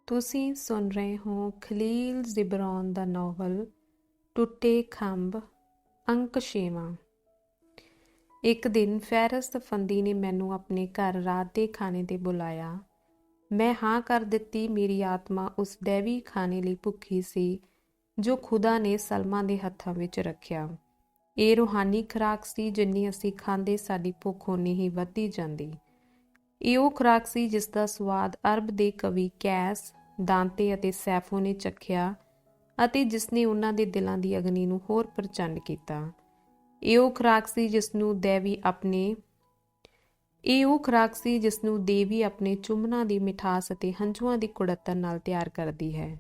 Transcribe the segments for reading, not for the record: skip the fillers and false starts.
ਤੁਸੀਂ ਸੁਣ ਰਹੇ ਹੋ ਖਲੀਲ ਜਿਬਰਾਨ ਦਾ ਨਾਵਲ ਟੁੱਟੇ ਖੰਭ ਅੰਕ 6ਵਾਂ। ਇੱਕ ਦਿਨ ਫੈਰਸ ਅਫੰਦੀ ਨੇ ਮੈਨੂੰ ਆਪਣੇ ਘਰ ਰਾਤ ਦੇ ਖਾਣੇ ਤੇ ਬੁਲਾਇਆ। ਮੈਂ ਹਾਂ ਕਰ ਦਿੱਤੀ। ਮੇਰੀ ਆਤਮਾ ਉਸ ਦੈਵੀ ਖਾਣੇ ਲਈ ਭੁੱਖੀ ਸੀ ਜੋ ਖੁਦਾ ਨੇ ਸਲਮਾ ਦੇ ਹੱਥਾਂ ਵਿੱਚ ਰੱਖਿਆ। ਇਹ ਰੂਹਾਨੀ ਖੁਰਾਕ ਸੀ, ਜਿੰਨੀ ਅਸੀਂ ਖਾਂਦੇ ਸਾਡੀ ਭੁੱਖ ਓਨੀ ਹੀ ਵੱਧਦੀ ਜਾਂਦੀ। ਇਹ ਉਹ ਖੁਰਾਕ ਸੀ ਜਿਸ ਦਾ ਸਵਾਦ ਅਰਬ ਦੇ ਕਵੀ ਕੈਸ, ਦਾਂਤੇ ਅਤੇ ਸੈਫੋ ਨੇ ਚਖਿਆ ਅਤੇ ਜਿਸ ਨੇ ਉਹਨਾਂ ਦੇ ਦਿਲਾਂ ਦੀ ਅਗਨੀ ਨੂੰ ਹੋਰ ਪ੍ਰਚੰਡ ਕੀਤਾ। ਇਹ ਉਹ ਖੁਰਾਕ ਸੀ ਜਿਸ ਨੂੰ ਦੇਵੀ ਆਪਣੇ ਚੁੰਮਣਾਂ ਦੀ ਮਿਠਾਸ ਅਤੇ ਹੰਝੂਆਂ ਦੀ ਕੁੜੱਤਣ ਨਾਲ ਤਿਆਰ ਕਰਦੀ ਹੈ।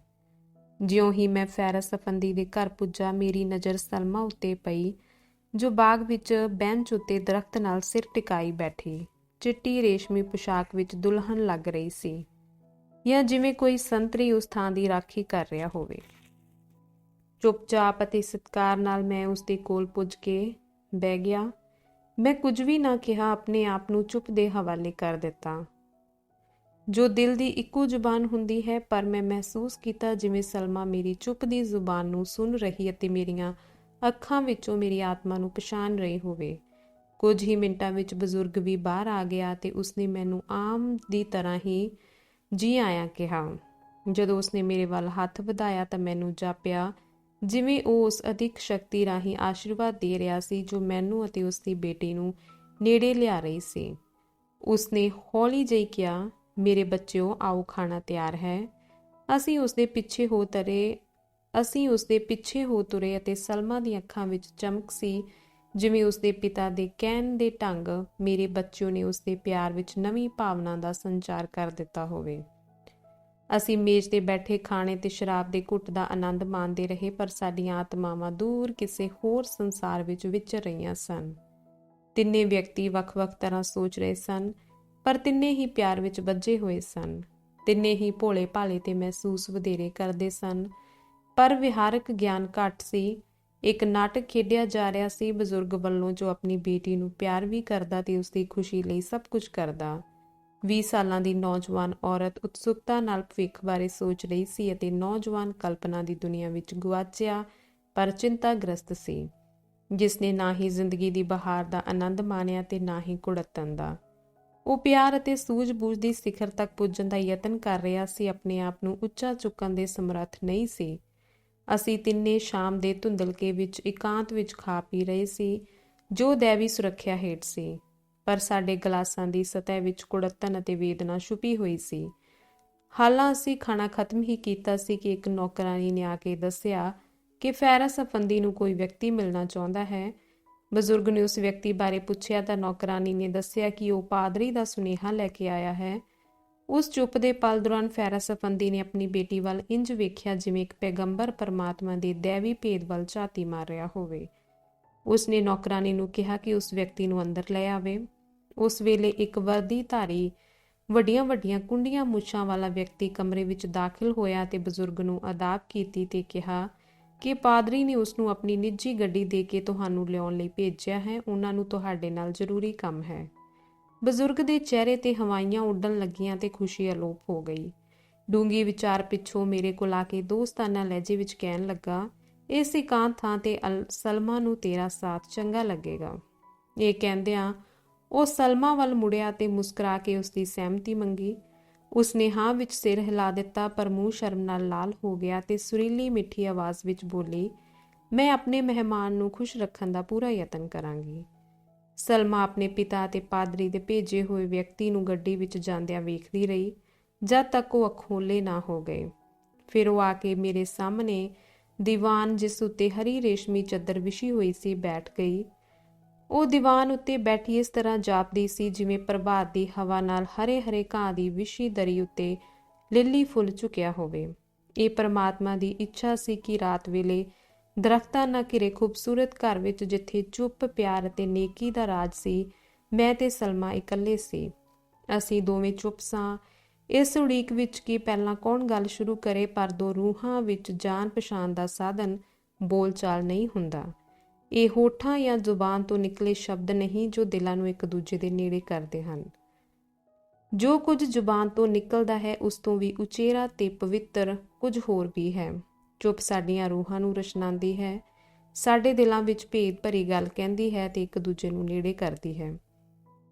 ਜਿਉਂ ਹੀ ਮੈਂ ਫੈਰਸ ਅਫੰਦੀ ਦੇ ਘਰ ਪੁੱਜਾ, ਮੇਰੀ ਨਜ਼ਰ ਸਲਮਾ ਉੱਤੇ ਪਈ, ਜੋ ਬਾਗ ਵਿੱਚ ਬੈਂਚ ਉੱਤੇ ਦਰਖਤ ਨਾਲ ਸਿਰ ਟਿਕਾਈ ਬੈਠੀ ਚਿੱਟੀ ਰੇਸ਼ਮੀ ਪੁਸ਼ਾਕ ਵਿੱਚ ਦੁਲਹਨ ਲੱਗ ਰਹੀ ਸੀ, ਜਾਂ ਜਿਵੇਂ ਕੋਈ ਸੰਤਰੀ ਉਸ ਥਾਂ ਦੀ ਰਾਖੀ ਕਰ ਰਿਹਾ ਹੋਵੇ। ਚੁੱਪਚਾਪ ਅਤੇ ਸਤਿਕਾਰ ਨਾਲ ਮੈਂ ਉਸ ਦੇ ਕੋਲ ਪੁੱਜ ਕੇ ਬਹਿ ਗਿਆ। ਮੈਂ ਕੁਝ ਵੀ ਨਾ ਕਿਹਾ, ਆਪਣੇ ਆਪ ਨੂੰ ਚੁੱਪ ਦੇ ਹਵਾਲੇ ਕਰ ਦਿੱਤਾ, ਜੋ ਦਿਲ ਦੀ ਇੱਕੋ ਜ਼ੁਬਾਨ ਹੁੰਦੀ ਹੈ। ਪਰ ਮੈਂ ਮਹਿਸੂਸ ਕੀਤਾ ਜਿਵੇਂ ਸਲਮਾ ਮੇਰੀ ਚੁੱਪ ਦੀ ਜ਼ੁਬਾਨ ਨੂੰ ਸੁਣ ਰਹੀ ਅਤੇ ਮੇਰੀਆਂ ਅੱਖਾਂ ਵਿੱਚੋਂ ਮੇਰੀ ਆਤਮਾ ਨੂੰ ਪਛਾਣ ਰਹੀ ਹੋਵੇ। ਕੁਝ ਹੀ ਮਿੰਟਾਂ ਵਿੱਚ ਬਜ਼ੁਰਗ ਵੀ ਬਾਹਰ ਆ ਗਿਆ ਅਤੇ ਉਸਨੇ ਮੈਨੂੰ ਆਮ ਦੀ ਤਰ੍ਹਾਂ ਹੀ ਜੀ ਆਇਆਂ ਕਿਹਾ। ਜਦੋਂ ਉਸਨੇ ਮੇਰੇ ਵੱਲ ਹੱਥ ਵਧਾਇਆ ਤਾਂ ਮੈਨੂੰ ਜਾਪਿਆ ਜਿਵੇਂ ਉਹ ਉਸ ਅਦਿੱਖ ਸ਼ਕਤੀ ਰਾਹੀਂ ਆਸ਼ੀਰਵਾਦ ਦੇ ਰਿਹਾ ਸੀ ਜੋ ਮੈਨੂੰ ਅਤੇ ਉਸਦੀ ਬੇਟੀ ਨੂੰ ਨੇੜੇ ਲਿਆ ਰਹੀ ਸੀ। ਉਸਨੇ ਹੌਲੀ ਜਿਹੀ ਕਿਹਾ, ਮੇਰੇ ਬੱਚਿਓ, ਆਓ, ਖਾਣਾ ਤਿਆਰ ਹੈ। ਅਸੀਂ ਉਸਦੇ ਪਿੱਛੇ ਹੋ ਤੁਰੇ ਅਤੇ ਸਲਮਾ ਦੀਆਂ ਅੱਖਾਂ ਵਿੱਚ ਚਮਕ ਸੀ, ਜਿਵੇਂ ਉਸਦੇ ਪਿਤਾ ਦੇ ਕਹਿਣ ਦੇ ਢੰਗ ਮੇਰੇ ਬੱਚਿਓ ਨੇ ਉਸਦੇ ਪਿਆਰ ਵਿੱਚ ਨਵੀਂ ਭਾਵਨਾ ਦਾ ਸੰਚਾਰ ਕਰ ਦਿੱਤਾ ਹੋਵੇ। ਅਸੀਂ ਮੇਜ਼ ਤੇ ਬੈਠੇ ਖਾਣੇ ਤੇ ਸ਼ਰਾਬ ਦੇ ਘੁੱਟ ਦਾ ਆਨੰਦ ਮਾਣਦੇ ਰਹੇ, ਪਰ ਸਾਡੀਆਂ ਆਤਮਾਵਾਂ ਦੂਰ ਕਿਸੇ ਹੋਰ ਸੰਸਾਰ ਵਿੱਚ ਵਿਚਰ ਰਹੀਆਂ ਸਨ। ਤਿੰਨੇ ਵਿਅਕਤੀ ਵੱਖ-ਵੱਖ ਤਰ੍ਹਾਂ ਸੋਚ ਰਹੇ ਸਨ, ਪਰ ਤਿੰਨੇ ਹੀ ਪਿਆਰ ਵਿੱਚ ਬੱਝੇ ਹੋਏ ਸਨ। ਤਿੰਨੇ ਹੀ ਭੋਲੇ ਭਾਲੇ ਤੇ ਮਹਿਸੂਸ ਵਧੇਰੇ ਕਰਦੇ ਸਨ, ਪਰ ਵਿਹਾਰਕ ਗਿਆਨ ਘੱਟ ਸੀ। ਇੱਕ ਨਾਟਕ ਖੇਡਿਆ ਜਾ ਰਿਹਾ ਸੀ, ਬਜ਼ੁਰਗ ਵੱਲੋਂ, ਜੋ ਆਪਣੀ ਬੇਟੀ ਨੂੰ ਪਿਆਰ ਵੀ ਕਰਦਾ ਤੇ ਉਸਦੀ ਖੁਸ਼ੀ ਲਈ ਸਭ ਕੁਝ ਕਰਦਾ। 20 ਸਾਲਾਂ ਦੀ ਨੌਜਵਾਨ ਔਰਤ ਉਤਸੁਕਤਾ ਨਾਲ ਭਵਿੱਖ ਬਾਰੇ ਸੋਚ ਰਹੀ ਸੀ ਅਤੇ ਨੌਜਵਾਨ ਕਲਪਨਾ ਦੀ ਦੁਨੀਆ ਵਿੱਚ ਗੁਆਚਿਆ ਪਰ ਚਿੰਤਾਗ੍ਰਸਤ ਸੀ, ਜਿਸ ਨੇ ਨਾ ਹੀ ਜ਼ਿੰਦਗੀ ਦੀ ਬਹਾਰ ਦਾ ਆਨੰਦ ਮਾਣਿਆ ਤੇ ਨਾ ਹੀ ਕੁੜੱਤਣ ਦਾ। ਉਹ ਪਿਆਰ ਅਤੇ ਸੂਝ-ਬੂਝ ਦੀ ਸਿਖਰ ਤੱਕ ਪੁੱਜਣ ਦਾ ਯਤਨ ਕਰ ਰਿਹਾ ਸੀ, ਆਪਣੇ ਆਪ ਨੂੰ ਉੱਚਾ ਚੁੱਕਣ ਦੇ ਸਮਰੱਥ ਨਹੀਂ ਸੀ। ਅਸੀਂ ਤਿੰਨੇ ਸ਼ਾਮ ਦੇ ਧੁੰਦਲਕੇ ਵਿੱਚ ਇਕਾਂਤ ਵਿੱਚ ਖਾ ਪੀ ਰਹੇ ਸੀ, ਜੋ ਦੈਵੀ ਸੁਰੱਖਿਆ ਹੇਠ ਸੀ, ਪਰ ਸਾਡੇ ਗਲਾਸਾਂ ਦੀ ਸਤਹ ਵਿੱਚ ਕੁੜੱਤਣ ਅਤੇ ਵੇਦਨਾ ਛੁਪੀ ਹੋਈ ਸੀ। ਹਾਲਾਂ ਅਸੀਂ ਖਾਣਾ ਖਤਮ ਹੀ ਕੀਤਾ ਸੀ ਕਿ ਇੱਕ ਨੌਕਰਾਨੀ ਨੇ ਆ ਕੇ ਦੱਸਿਆ ਕਿ ਫੈਰਸ ਅਫੰਦੀ ਨੂੰ ਕੋਈ ਵਿਅਕਤੀ ਮਿਲਣਾ ਚਾਹੁੰਦਾ ਹੈ। ਬਜ਼ੁਰਗ ਨੇ ਉਸ ਵਿਅਕਤੀ ਬਾਰੇ ਪੁੱਛਿਆ ਤਾਂ ਨੌਕਰਾਨੀ ਨੇ ਦੱਸਿਆ ਕਿ ਉਹ ਪਾਦਰੀ ਦਾ ਸੁਨੇਹਾ ਲੈ ਕੇ ਆਇਆ ਹੈ। ਉਸ ਚੁੱਪ ਦੇ ਪਲ ਦੌਰਾਨ ਫੈਰਸ ਅਫੰਦੀ ਨੇ ਆਪਣੀ ਬੇਟੀ ਵੱਲ ਇੰਜ ਵੇਖਿਆ ਜਿਵੇਂ ਇੱਕ ਪੈਗੰਬਰ ਪਰਮਾਤਮਾ ਦੇ ਦੈਵੀ ਭੇਦ ਵੱਲ ਝਾਤੀ ਮਾਰ ਰਿਹਾ ਹੋਵੇ। ਉਸਨੇ ਨੌਕਰਾਨੀ ਨੂੰ ਕਿਹਾ ਕਿ ਉਸ ਵਿਅਕਤੀ ਨੂੰ ਅੰਦਰ ਲੈ ਆਵੇ। ਉਸ ਵੇਲੇ ਇੱਕ ਵਰਦੀਧਾਰੀ, ਵੱਡੀਆਂ-ਵੱਡੀਆਂ ਕੁੰਡੀਆਂ ਮੁੱਛਾਂ ਵਾਲਾ ਵਿਅਕਤੀ ਕਮਰੇ ਵਿੱਚ ਦਾਖਲ ਹੋਇਆ ਤੇ ਬਜ਼ੁਰਗ ਨੂੰ ਆਦਾਬ ਕੀਤੀ ਤੇ ਕਿਹਾ ਕਿ ਪਾਦਰੀ ਨੇ ਉਸਨੂੰ ਆਪਣੀ ਨਿੱਜੀ ਗੱਡੀ ਦੇ ਕੇ ਤੁਹਾਨੂੰ ਲਿਆਉਣ ਲਈ ਭੇਜਿਆ ਹੈ। ਉਹਨਾਂ ਨੂੰ ਤੁਹਾਡੇ ਨਾਲ ਜ਼ਰੂਰੀ ਕੰਮ ਹੈ। ਬਜ਼ੁਰਗ ਦੇ ਚਿਹਰੇ ਤੇ ਹਵਾਈਆਂ ਉੱਡਣ ਲੱਗੀਆਂ ਤੇ ਖੁਸ਼ੀ ਅਲੋਪ ਹੋ ਗਈ। ਡੂੰਘੀ ਵਿਚਾਰ ਪਿੱਛੋਂ ਮੇਰੇ ਕੋਲ ਆ ਕੇ ਦੋਸਤਾਨਾ ਲਹਿਜੇ ਵਿੱਚ ਕਹਿਣ ਲੱਗਾ, ਇਸ ਇਕਾਂਤ ਥਾਂ ਤੇ ਸਲਮਾ ਨੂੰ ਤੇਰਾ ਸਾਥ ਚੰਗਾ ਲੱਗੇਗਾ। ਇਹ ਕਹਿੰਦਿਆਂ ਉਹ ਸਲਮਾ ਵੱਲ ਮੁੜਿਆ ਤੇ ਮੁਸਕਰਾ ਕੇ ਉਸਦੀ ਸਹਿਮਤੀ ਮੰਗੀ। ਉਸਨੇ ਹਾਂ ਵਿੱਚ ਸਿਰ ਹਿਲਾ ਦਿੱਤਾ, ਪਰ ਮੂੰਹ ਸ਼ਰਮ ਨਾਲ ਲਾਲ ਹੋ ਗਿਆ ਤੇ ਸੁਰੀਲੀ ਮਿੱਠੀ ਆਵਾਜ਼ ਵਿੱਚ ਬੋਲੀ, ਮੈਂ ਆਪਣੇ ਮਹਿਮਾਨ ਨੂੰ ਖੁਸ਼ ਰੱਖਣ ਦਾ ਪੂਰਾ ਯਤਨ ਕਰਾਂਗੀ। ਸਲਮਾ ਆਪਣੇ ਪਿਤਾ ਅਤੇ ਪਾਦਰੀ ਦੇ ਭੇਜੇ ਹੋਏ ਵਿਅਕਤੀ ਨੂੰ ਗੱਡੀ ਵਿੱਚ ਜਾਂਦਿਆਂ ਵੇਖਦੀ ਰਹੀ, ਜਦ ਤੱਕ ਉਹ ਅਖੋਲੇ ਨਾ ਹੋ ਗਏ। ਫਿਰ ਉਹ ਆ ਕੇ ਮੇਰੇ ਸਾਹਮਣੇ ਦੀਵਾਨ, ਜਿਸ ਉੱਤੇ ਹਰੀ ਰੇਸ਼ਮੀ ਚੱਦਰ ਵਿਛੀ ਹੋਈ ਸੀ, ਬੈਠ ਗਈ। ਉਹ ਦੀਵਾਨ ਉੱਤੇ ਬੈਠੀ ਇਸ ਤਰ੍ਹਾਂ ਜਾਪਦੀ ਸੀ ਜਿਵੇਂ ਪ੍ਰਭਾਤ ਦੀ ਹਵਾ ਨਾਲ ਹਰੇ-ਹਰੇ ਘਾਹ ਦੀ ਵਿਛੀ ਦਰੀ ਉੱਤੇ ਲਿੱਲੀ ਫੁੱਲ ਝੁਕਿਆ ਹੋਵੇ। ਇਹ ਪਰਮਾਤਮਾ ਦੀ ਇੱਛਾ ਸੀ ਕਿ ਰਾਤ ਵੇਲੇ ਦਰਖਤਾਂ ਨਾਲ ਘਿਰੇ ਖੂਬਸੂਰਤ ਘਰ ਵਿੱਚ, ਜਿੱਥੇ ਚੁੱਪ, ਪਿਆਰ ਅਤੇ ਨੇਕੀ ਦਾ ਰਾਜ ਸੀ, ਮੈਂ ਤੇ ਸਲਮਾ ਇਕੱਲੇ ਸੀ। ਅਸੀਂ ਦੋਵੇਂ ਚੁੱਪ ਸਾਂ, ਇਸ ਉਡੀਕ ਵਿੱਚ ਕਿ ਪਹਿਲਾਂ ਕੌਣ ਗੱਲ ਸ਼ੁਰੂ ਕਰੇ, ਪਰ ਦੋ ਰੂਹਾਂ ਵਿੱਚ ਜਾਣ ਪਛਾਣ ਦਾ ਸਾਧਨ ਬੋਲਚਾਲ ਨਹੀਂ ਹੁੰਦਾ। ਇਹ ਹੋਠਾਂ ਜਾਂ ਜ਼ੁਬਾਨ ਤੋਂ ਨਿਕਲੇ ਸ਼ਬਦ ਨਹੀਂ ਜੋ ਦਿਲਾਂ ਨੂੰ ਇੱਕ ਦੂਜੇ ਦੇ ਨੇੜੇ ਕਰਦੇ ਹਨ। ਜੋ ਕੁਝ ਜ਼ੁਬਾਨ ਤੋਂ ਨਿਕਲਦਾ ਹੈ ਉਸ ਤੋਂ ਵੀ ਉਚੇਰਾ ਤੇ ਪਵਿੱਤਰ ਕੁਝ ਹੋਰ ਵੀ ਹੈ। ਚੁੱਪ ਸਾਡੀਆਂ ਰੂਹਾਂ ਨੂੰ ਰਸ਼ਨਾਉਂਦੀ ਹੈ, ਸਾਡੇ ਦਿਲਾਂ ਵਿੱਚ ਭੇਦ ਭਰੀ ਗੱਲ ਕਹਿੰਦੀ ਹੈ ਤੇ ਇੱਕ ਦੂਜੇ ਨੂੰ ਨੇੜੇ ਕਰਦੀ ਹੈ।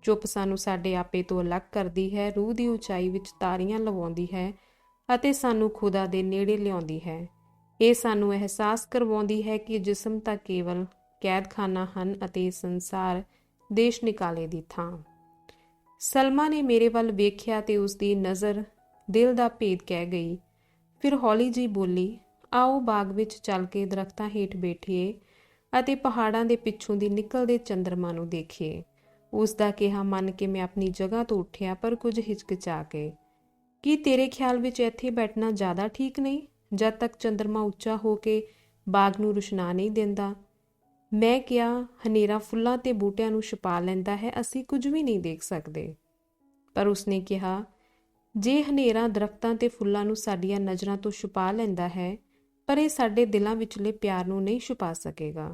ਚੁੱਪ ਸਾਨੂੰ ਸਾਡੇ ਆਪੇ ਤੋਂ ਅਲੱਗ ਕਰਦੀ ਹੈ, ਰੂਹ ਦੀ ਉਚਾਈ ਵਿੱਚ ਤਾਰੀਆਂ ਲਵਾਉਂਦੀ ਹੈ ਅਤੇ ਸਾਨੂੰ ਖੁਦਾ ਦੇ ਨੇੜੇ ਲਿਆਉਂਦੀ ਹੈ। ਇਹ ਸਾਨੂੰ ਅਹਿਸਾਸ ਕਰਵਾਉਂਦੀ ਹੈ ਕਿ ਜਿਸਮ ਤਾਂ ਕੇਵਲ ਕੈਦਖਾਨਾ ਹਨ ਅਤੇ ਸੰਸਾਰ ਦੇਸ਼ ਨਿਕਾਲੇ ਦੀ ਥਾਂ। ਸਲਮਾ ਨੇ ਮੇਰੇ ਵੱਲ ਵੇਖਿਆ ਤੇ ਉਸਦੀ ਨਜ਼ਰ ਦਿਲ ਦਾ ਭੇਦ ਕਹਿ ਗਈ। ਫਿਰ ਹੌਲੀ ਜਿਹੀ ਬੋਲੀ, ਆਓ ਬਾਗ ਵਿੱਚ ਚੱਲ ਕੇ ਦਰਖਤਾਂ ਹੇਠ ਬੈਠੀਏ ਅਤੇ ਪਹਾੜਾਂ ਦੇ ਪਿੱਛੋਂ ਦੀ ਨਿਕਲਦੇ ਚੰਦਰਮਾ ਨੂੰ ਦੇਖੀਏ। ਉਸ ਦਾ ਕਿਹਾ ਮੰਨ ਕੇ ਮੈਂ ਆਪਣੀ ਜਗ੍ਹਾ ਤੋਂ ਉੱਠਿਆ, ਪਰ ਕੁਝ ਹਿਚਕਿਚਾ ਕੇ। ਕੀ ਤੇਰੇ ਖਿਆਲ ਵਿੱਚ ਇੱਥੇ ਬੈਠਣਾ ਜ਼ਿਆਦਾ ਠੀਕ ਨਹੀਂ, ਜਦ ਤੱਕ ਚੰਦਰਮਾ ਉੱਚਾ ਹੋ ਕੇ ਬਾਗ ਨੂੰ ਰੁਸ਼ਨਾ ਨਹੀਂ ਦਿੰਦਾ? ਮੈਂ ਕਿਹਾ, ਹਨੇਰਾ ਫੁੱਲਾਂ ਤੇ ਬੂਟਿਆਂ ਨੂੰ ਛੁਪਾ ਲੈਂਦਾ ਹੈ, ਅਸੀਂ ਕੁਝ ਵੀ ਨਹੀਂ ਦੇਖ ਸਕਦੇ। ਪਰ ਉਸਨੇ ਕਿਹਾ, ਜੇ ਹਨੇਰਾ ਦਰਖਤਾਂ ਤੇ ਫੁੱਲਾਂ ਨੂੰ ਸਾਡੀਆਂ ਨਜ਼ਰਾਂ ਤੋਂ ਛੁਪਾ ਲੈਂਦਾ ਹੈ, ਪਰ ਇਹ ਸਾਡੇ ਦਿਲਾਂ ਵਿਚਲੇ ਪਿਆਰ ਨੂੰ ਨਹੀਂ ਛੁਪਾ ਸਕੇਗਾ।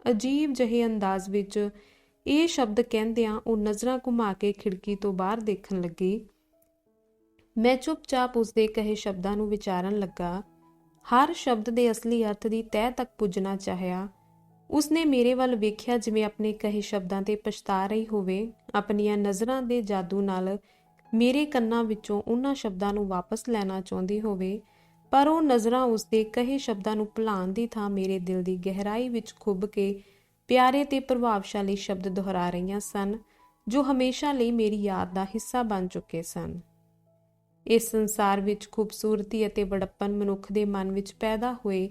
ਅਜੀਬ ਜਿਹੇ ਅੰਦਾਜ਼ ਵਿੱਚ ਇਹ ਸ਼ਬਦ ਕਹਿੰਦਿਆਂ ਉਹ ਨਜ਼ਰਾਂ ਘੁਮਾ ਕੇ ਖਿੜਕੀ ਤੋਂ ਬਾਹਰ ਦੇਖਣ ਲੱਗੀ। ਮੈਂ ਚੁੱਪਚਾਪ ਉਸਦੇ ਕਹੇ ਸ਼ਬਦਾਂ ਨੂੰ ਵਿਚਾਰਨ ਲੱਗਾ, ਹਰ ਸ਼ਬਦ ਦੇ ਅਸਲੀ ਅਰਥ ਦੀ ਤਹਿ ਤੱਕ ਪੁੱਜਣਾ ਚਾਹਿਆ। ਉਸਨੇ ਮੇਰੇ ਵੱਲ ਵੇਖਿਆ ਜਿਵੇਂ ਆਪਣੇ ਕਹੇ ਸ਼ਬਦਾਂ ਤੇ ਪਛਤਾ ਰਹੀ ਹੋਵੇ, ਆਪਣੀਆਂ ਨਜ਼ਰਾਂ ਦੇ ਜਾਦੂ ਨਾਲ ਮੇਰੇ ਕੰਨਾਂ ਵਿੱਚੋਂ ਉਹਨਾਂ ਸ਼ਬਦਾਂ ਨੂੰ ਵਾਪਸ ਲੈਣਾ ਚਾਹੁੰਦੀ ਹੋਵੇ, ਪਰ ਉਹ ਨਜ਼ਰਾਂ ਉਸਦੇ ਕਹੇ ਸ਼ਬਦਾਂ ਨੂੰ ਭੁਲਾਉਣ ਦੀ ਥਾਂ ਮੇਰੇ ਦਿਲ ਦੀ ਗਹਿਰਾਈ ਵਿੱਚ ਖੁੱਭ ਕੇ ਪਿਆਰੇ ਤੇ ਪ੍ਰਭਾਵਸ਼ਾਲੀ ਸ਼ਬਦ ਦੁਹਰਾ ਰਹੀਆਂ ਸਨ, ਜੋ ਹਮੇਸ਼ਾ ਲਈ ਮੇਰੀ ਯਾਦ ਦਾ ਹਿੱਸਾ ਬਣ ਚੁੱਕੇ ਸਨ। ਇਸ ਸੰਸਾਰ ਵਿੱਚ ਖੂਬਸੂਰਤੀ ਅਤੇ ਬੜੱਪਨ ਮਨੁੱਖ ਦੇ ਮਨ ਵਿੱਚ ਪੈਦਾ ਹੋਏ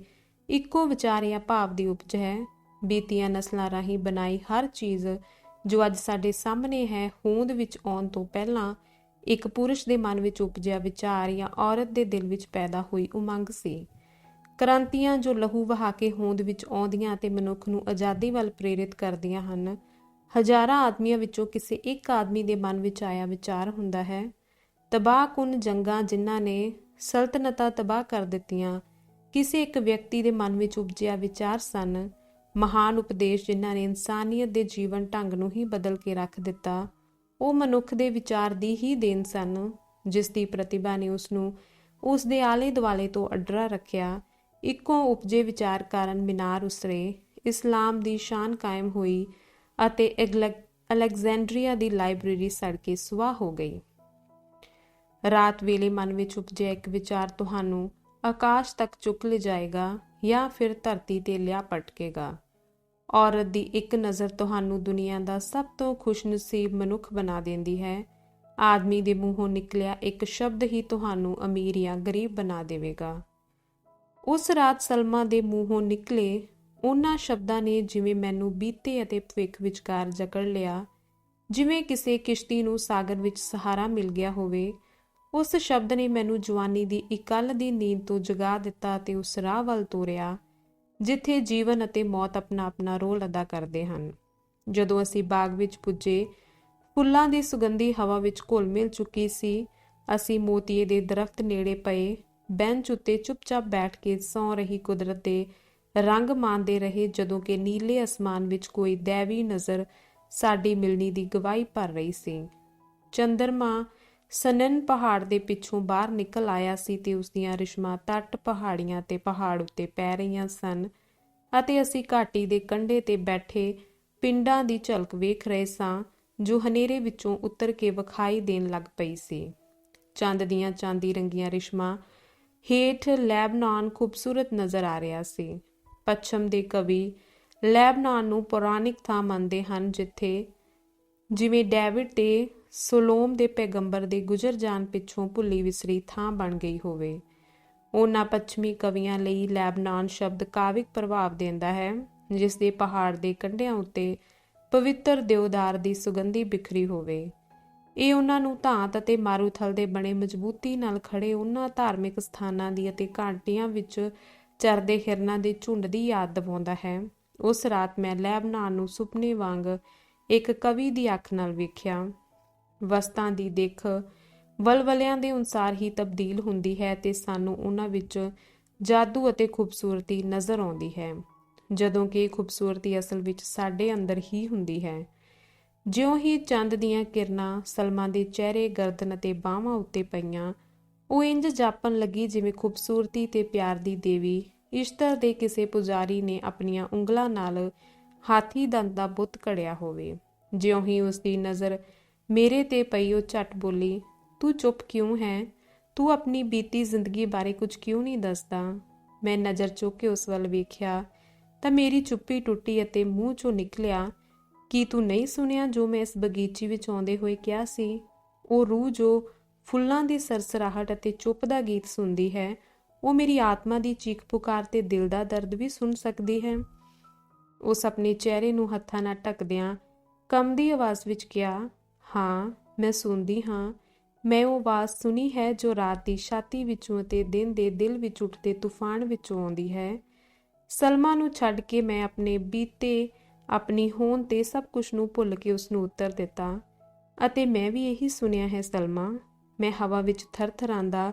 ਇੱਕੋ ਵਿਚਾਰ ਜਾਂ ਭਾਵ ਦੀ ਉਪਜ ਹੈ। ਬੀਤੀਆਂ ਨਸਲਾਂ ਰਾਹੀਂ ਬਣਾਈ ਹਰ ਚੀਜ਼ ਜੋ ਅੱਜ ਸਾਡੇ ਸਾਹਮਣੇ ਹੈ, ਹੋਂਦ ਵਿੱਚ ਆਉਣ ਤੋਂ ਪਹਿਲਾਂ ਇੱਕ ਪੁਰਸ਼ ਦੇ ਮਨ ਵਿੱਚ ਉਪਜਿਆ ਵਿਚਾਰ ਜਾਂ ਔਰਤ ਦੇ ਦਿਲ ਵਿੱਚ ਪੈਦਾ ਹੋਈ ਉਮੰਗ ਸੀ। ਕ੍ਰਾਂਤੀਆਂ ਜੋ ਲਹੂ ਵਹਾ ਕੇ ਹੋਂਦ ਵਿੱਚ ਆਉਂਦੀਆਂ ਅਤੇ ਮਨੁੱਖ ਨੂੰ ਆਜ਼ਾਦੀ ਵੱਲ ਪ੍ਰੇਰਿਤ ਕਰਦੀਆਂ ਹਨ, ਹਜ਼ਾਰਾਂ ਆਦਮੀਆਂ ਵਿੱਚੋਂ ਕਿਸੇ ਇੱਕ ਆਦਮੀ ਦੇ ਮਨ ਵਿੱਚ ਆਇਆ ਵਿਚਾਰ ਹੁੰਦਾ ਹੈ। ਤਬਾਹਕੁਨ ਜੰਗਾਂ ਜਿਨ੍ਹਾਂ ਨੇ ਸਲਤਨਤਾਂ ਤਬਾਹ ਕਰ ਦਿੱਤੀਆਂ, ਕਿਸੇ ਇੱਕ ਵਿਅਕਤੀ ਦੇ ਮਨ ਵਿੱਚ ਉਪਜਿਆ ਵਿਚਾਰ ਸਨ। ਮਹਾਨ ਉਪਦੇਸ਼ ਜਿਨ੍ਹਾਂ ਨੇ ਇਨਸਾਨੀਅਤ ਦੇ ਜੀਵਨ ਢੰਗ ਨੂੰ ਹੀ ਬਦਲ ਕੇ ਰੱਖ ਦਿੱਤਾ, ਉਹ ਮਨੁੱਖ ਦੇ ਵਿਚਾਰ ਦੀ ਹੀ ਦੇਣ ਸਨ, ਜਿਸ ਦੀ ਪ੍ਰਤਿਭਾ ਨੇ ਉਸਨੂੰ ਉਸ ਦੇ ਆਲੇ ਦੁਆਲੇ ਤੋਂ ਅੱਡਰਾ ਰੱਖਿਆ। ਇੱਕੋ ਉਪਜੇ ਵਿਚਾਰ ਕਾਰਨ ਮੀਨਾਰ ਉਸਰੇ, ਇਸਲਾਮ ਦੀ ਸ਼ਾਨ ਕਾਇਮ ਹੋਈ ਅਤੇ ਅਲੈਗਜ਼ੈਂਡਰੀਆ ਦੀ ਲਾਇਬ੍ਰੇਰੀ ਸੜ ਕੇ ਸੁਆਹ ਹੋ ਗਈ। ਰਾਤ ਵੇਲੇ ਮਨ ਵਿੱਚ ਉਪਜਿਆ ਇੱਕ ਵਿਚਾਰ ਤੁਹਾਨੂੰ ਆਕਾਸ਼ ਤੱਕ ਚੁੱਕ ਲਿਜਾਏਗਾ ਜਾਂ ਫਿਰ ਧਰਤੀ ਤੇ ਲਿਆ ਪਟਕੇਗਾ। ਔਰਤ ਦੀ ਇੱਕ ਨਜ਼ਰ ਤੁਹਾਨੂੰ ਦੁਨੀਆ ਦਾ ਸਭ ਤੋਂ ਖੁਸ਼ਨਸੀਬ ਮਨੁੱਖ ਬਣਾ ਦਿੰਦੀ ਹੈ। ਆਦਮੀ ਦੇ ਮੂੰਹੋਂ ਨਿਕਲਿਆ ਇੱਕ ਸ਼ਬਦ ਹੀ ਤੁਹਾਨੂੰ ਅਮੀਰ ਜਾਂ ਗਰੀਬ ਬਣਾ ਦੇਵੇਗਾ। ਉਸ ਰਾਤ ਸਲਮਾ ਦੇ ਮੂੰਹੋਂ ਨਿਕਲੇ ਉਹਨਾਂ ਸ਼ਬਦਾਂ ਨੇ ਜਿਵੇਂ ਮੈਨੂੰ ਬੀਤੇ ਅਤੇ ਭਵਿੱਖ ਵਿਚਕਾਰ ਜਕੜ ਲਿਆ। ਜਿਵੇਂ ਕਿਸੇ ਕਿਸ਼ਤੀ ਨੂੰ ਸਾਗਰ ਵਿੱਚ ਸਹਾਰਾ ਮਿਲ ਗਿਆ ਹੋਵੇ, ਉਸ ਸ਼ਬਦ ਨੇ ਮੈਨੂੰ ਜਵਾਨੀ ਦੀ ਇਕੱਲ ਦੀ ਨੀਂਦ ਤੋਂ ਜਗਾ ਦਿੱਤਾ ਅਤੇ ਉਸ ਰਾਹ ਵੱਲ ਤੋਰਿਆ ਜਿੱਥੇ ਜੀਵਨ ਅਤੇ ਮੌਤ ਆਪਣਾ ਆਪਣਾ ਰੋਲ ਅਦਾ ਕਰਦੇ ਹਨ। ਜਦੋਂ ਅਸੀਂ ਬਾਗ ਵਿੱਚ ਪੁੱਜੇ, ਫੁੱਲਾਂ ਦੀ ਸੁਗੰਧੀ ਹਵਾ ਵਿੱਚ ਘੁਲ ਮਿਲ ਚੁੱਕੀ ਸੀ। ਅਸੀਂ ਮੋਤੀਏ ਦੇ ਦਰਖਤ ਨੇੜੇ ਪਏ ਬੈਂਚ ਉੱਤੇ ਚੁੱਪਚਾਪ ਬੈਠ ਕੇ ਸੌਂ ਰਹੀ ਕੁਦਰਤ ਦੇ ਰੰਗ ਮਾਣਦੇ ਰਹੇ, ਜਦੋਂ ਕਿ ਨੀਲੇ ਅਸਮਾਨ ਵਿੱਚ ਕੋਈ ਦੈਵੀ ਨਜ਼ਰ ਸਾਡੀ ਮਿਲਣੀ ਦੀ ਗਵਾਹੀ ਭਰ ਰਹੀ ਸੀ। ਚੰਦਰਮਾ ਸਨਨ ਪਹਾੜ ਦੇ ਪਿੱਛੋਂ ਬਾਹਰ ਨਿਕਲ ਆਇਆ ਸੀ ਤੇ ਉਸਦੀਆਂ ਰਿਸ਼ਮਾਂ ਤੱਟ ਪਹਾੜੀਆਂ ਤੇ ਪਹਾੜ ਉੱਤੇ ਪੈ ਰਹੀਆਂ ਸਨ ਅਤੇ ਅਸੀਂ ਘਾਟੀ ਦੇ ਕੰਢੇ ਤੇ ਬੈਠੇ ਪਿੰਡਾਂ ਦੀ ਝਲਕ ਵੇਖ ਰਹੇ ਸਾਂ ਜੋ ਹਨੇਰੇ ਵਿੱਚੋਂ ਉਤਰ ਕੇ ਵਿਖਾਈ ਦੇਣ ਲੱਗ ਪਈ ਸੀ। ਚੰਦ ਦੀਆਂ ਚਾਂਦੀ ਰੰਗੀਆਂ ਰਿਸ਼ਮਾਂ ਹੇਠ ਲੈਬਨਾਨ ਖੂਬਸੂਰਤ ਨਜ਼ਰ ਆ ਰਿਹਾ ਸੀ। ਪੱਛਮ ਦੇ ਕਵੀ ਲੈਬਨਾਨ ਨੂੰ ਪੌਰਾਣਿਕ ਥਾਂ ਮੰਨਦੇ ਹਨ, ਜਿਵੇਂ ਡੇਵਿਡ ਤੇ ਸੋਲੋਮ ਦੇ ਪੈਗੰਬਰ ਦੇ ਗੁਜ਼ਰ ਜਾਣ ਪਿੱਛੋਂ ਭੁੱਲੀ ਵਿਸਰੀ ਥਾਂ ਬਣ ਗਈ ਹੋਵੇ। ਉਹਨਾਂ ਪੱਛਮੀ ਕਵੀਆਂ ਲਈ ਲੈਬਨਾਨ ਸ਼ਬਦ ਕਾਵਿਕ ਪ੍ਰਭਾਵ ਦਿੰਦਾ ਹੈ, ਜਿਸ ਦੇ ਪਹਾੜ ਦੇ ਕੰਢਿਆਂ ਉੱਤੇ ਪਵਿੱਤਰ ਦਿਉਦਾਰ ਦੀ ਸੁਗੰਧੀ ਬਿਖਰੀ ਹੋਵੇ। ਇਹ ਉਹਨਾਂ ਨੂੰ ਧਾਤ ਅਤੇ ਮਾਰੂਥਲ ਦੇ ਬਣੇ ਮਜ਼ਬੂਤੀ ਨਾਲ ਖੜੇ ਉਹਨਾਂ ਧਾਰਮਿਕ ਸਥਾਨਾਂ ਦੀ ਅਤੇ ਘਾਟੀਆਂ ਵਿੱਚ ਚਰਦੇ ਹਿਰਨਾਂ ਦੇ ਝੁੰਡ ਦੀ ਯਾਦ ਦਿਵਾਉਂਦਾ ਹੈ। ਉਸ ਰਾਤ ਮੈਂ ਲੈਬਨਾਨ ਨੂੰ ਸੁਪਨੇ ਵਾਂਗ ਇੱਕ ਕਵੀ ਦੀ ਅੱਖ ਨਾਲ ਵੇਖਿਆ। ਵਸਤਾਂ ਦੀ ਦਿੱਖ ਵਲਵਲਿਆਂ ਦੇ ਅਨੁਸਾਰ ਹੀ ਤਬਦੀਲ ਹੁੰਦੀ ਹੈ ਤੇ ਸਾਨੂੰ ਉਹਨਾਂ ਵਿੱਚ ਜਾਦੂ ਅਤੇ ਖੂਬਸੂਰਤੀ ਨਜ਼ਰ ਆਉਂਦੀ ਹੈ, ਜਦੋਂ ਕਿ ਇਹ ਖੂਬਸੂਰਤੀ ਅਸਲ ਵਿੱਚ ਸਾਡੇ ਅੰਦਰ ਹੀ ਹੁੰਦੀ ਹੈ। ਜਿਉਂ ਹੀ ਚੰਦ ਦੀਆਂ ਕਿਰਨਾਂ ਸਲਮਾ ਦੇ ਚਿਹਰੇ, ਗਰਦਨ ਅਤੇ ਬਾਹਾਂ ਉੱਤੇ ਪਈਆਂ, ਉਹ ਇੰਜ ਜਾਪਣ ਲੱਗੀ ਜਿਵੇਂ ਖੂਬਸੂਰਤੀ ਤੇ ਪਿਆਰ ਦੀ ਦੇਵੀ ਇਸ਼ਤਰ ਦੇ ਕਿਸੇ ਪੁਜਾਰੀ ਨੇ ਆਪਣੀਆਂ ਉਂਗਲਾਂ ਨਾਲ ਹਾਥੀ ਦੰਦ ਦਾ ਬੁੱਤ ਘੜਿਆ ਹੋਵੇ। ਜਿਉਂ ਹੀ ਉਸ ਦੀ ਨਜ਼ਰ ਮੇਰੇ ਤੇ ਪਈ, ਉਹ ਝੱਟ ਬੋਲੀ, ਤੂੰ ਚੁੱਪ ਕਿਉਂ ਹੈ? ਤੂੰ ਆਪਣੀ ਬੀਤੀ ਜ਼ਿੰਦਗੀ ਬਾਰੇ ਕੁਝ ਕਿਉਂ ਨਹੀਂ ਦੱਸਦਾ? ਮੈਂ ਨਜ਼ਰ ਚੁੱਕ ਕੇ ਉਸ ਵੱਲ ਵੇਖਿਆ ਤਾਂ ਮੇਰੀ ਚੁੱਪੀ ਟੁੱਟੀ ਅਤੇ ਮੂੰਹ ਚੋਂ ਨਿਕਲਿਆ, ਕੀ ਤੂੰ ਨਹੀਂ ਸੁਣਿਆ ਜੋ ਮੈਂ ਇਸ ਬਗੀਚੀ ਵਿੱਚ ਆਉਂਦੇ ਹੋਏ ਕਿਹਾ ਸੀ? ਉਹ ਰੂਹ ਜੋ ਫੁੱਲਾਂ ਦੀ ਸਰਸਰਾਹਟ ਅਤੇ ਚੁੱਪ ਦਾ ਗੀਤ ਸੁਣਦੀ ਹੈ, ਉਹ ਮੇਰੀ ਆਤਮਾ ਦੀ ਚੀਖ ਪੁਕਾਰ ਤੇ ਦਿਲ ਦਾ ਦਰਦ ਵੀ ਸੁਣ ਸਕਦੀ ਹੈ। ਉਸ ਆਪਣੇ ਚਿਹਰੇ ਨੂੰ ਹੱਥਾਂ ਨਾਲ ਢੱਕਦਿਆਂ ਕੰਬਦੀ ਆਵਾਜ਼ ਵਿੱਚ ਕਿਹਾ, ਹਾਂ ਮੈਂ ਸੁਣਦੀ ਹਾਂ। ਮੈਂ ਉਹ ਆਵਾਜ਼ ਸੁਣੀ ਹੈ ਜੋ ਰਾਤ ਦੀ ਛਾਤੀ ਵਿੱਚੋਂ ਅਤੇ ਦਿਨ ਦੇ ਦਿਲ ਵਿੱਚ ਉੱਠਦੇ ਤੂਫਾਨ ਵਿੱਚੋਂ ਆਉਂਦੀ ਹੈ। ਸਲਮਾ ਨੂੰ ਛੱਡ ਕੇ ਮੈਂ ਆਪਣੇ ਬੀਤੇ, ਆਪਣੀ ਹੋਂਦ ਤੇ ਸਭ ਕੁਝ ਨੂੰ ਭੁੱਲ ਕੇ ਉਸ ਨੂੰ ਉੱਤਰ ਦਿੱਤਾ, ਅਤੇ ਮੈਂ ਵੀ ਇਹੀ ਸੁਣਿਆ ਹੈ ਸਲਮਾ। ਮੈਂ ਹਵਾ ਵਿੱਚ ਥਰਥਰਾਂਦਾ